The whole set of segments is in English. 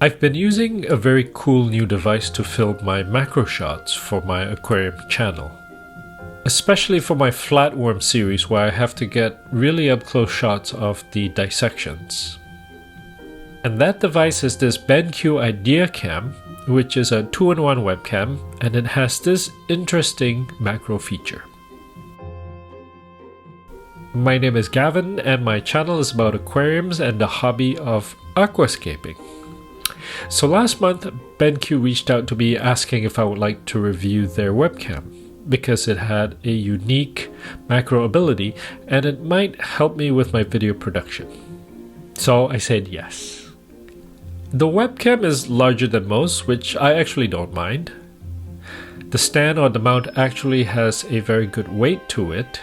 I've been using a very cool new device to film my macro shots for my aquarium channel. Especially for my flatworm series where I have to get really up close shots of the dissections. And that device is this BenQ IdeaCam, which is a 2-in-1 webcam, and it has this interesting macro feature. My name is Gavin and my channel is about aquariums and the hobby of aquascaping. So last month, BenQ reached out to me asking if I would like to review their webcam because it had a unique macro ability and it might help me with my video production. So I said yes. The webcam is larger than most, which I actually don't mind. The stand or the mount actually has a very good weight to it,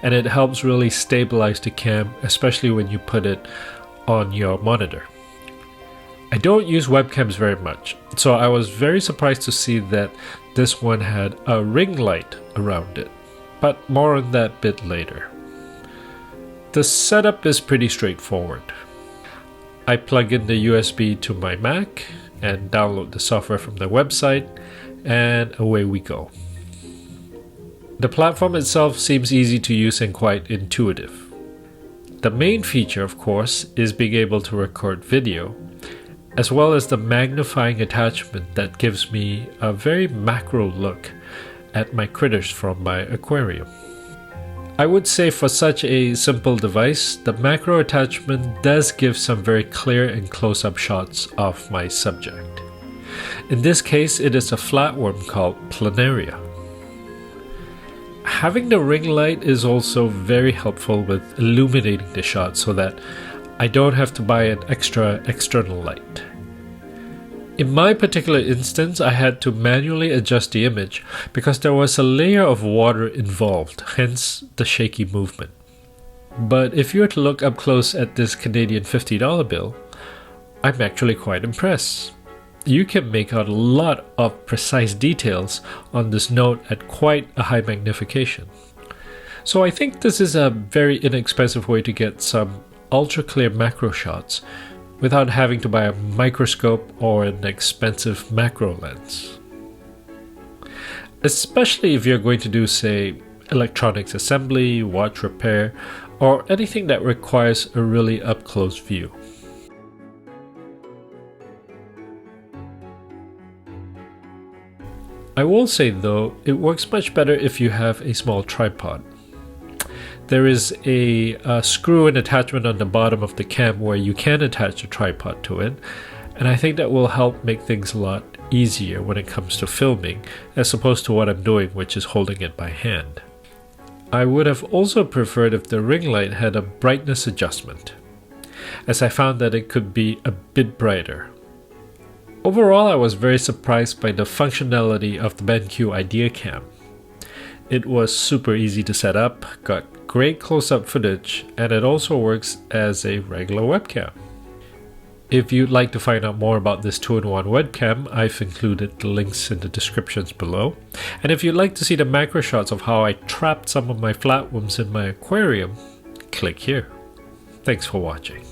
and it helps really stabilize the cam, especially when you put it on your monitor. I don't use webcams very much, so I was very surprised to see that this one had a ring light around it, but more on that bit later. The setup is pretty straightforward. I plug in the USB to my Mac and download the software from the website, and away we go. The platform itself seems easy to use and quite intuitive. The main feature, of course, is being able to record video, as well as the magnifying attachment that gives me a very macro look at my critters from my aquarium. I would say for such a simple device, the macro attachment does give some very clear and close-up shots of my subject. In this case, it is a flatworm called Planaria. Having the ring light is also very helpful with illuminating the shot so that I don't have to buy an extra external light. In my particular instance, I had to manually adjust the image because there was a layer of water involved, hence the shaky movement. But if you were to look up close at this Canadian $50 bill, I'm actually quite impressed. You can make out a lot of precise details on this note at quite a high magnification. So I think this is a very inexpensive way to get some ultra clear macro shots without having to buy a microscope or an expensive macro lens. Especially if you're going to do, say, electronics assembly, watch repair, or anything that requires a really up-close view. I will say though, it works much better if you have a small tripod. There is a screw and attachment on the bottom of the cam where you can attach a tripod to it, and I think that will help make things a lot easier when it comes to filming as opposed to what I'm doing, which is holding it by hand. I would have also preferred if the ring light had a brightness adjustment, as I found that it could be a bit brighter. Overall, I was very surprised by the functionality of the BenQ IdeaCam. It was super easy to set up, got great close-up footage, and it also works as a regular webcam. If you'd like to find out more about this 2-in-1 webcam, I've included the links in the descriptions below. And if you'd like to see the macro shots of how I trapped some of my flatworms in my aquarium, click here. Thanks for watching.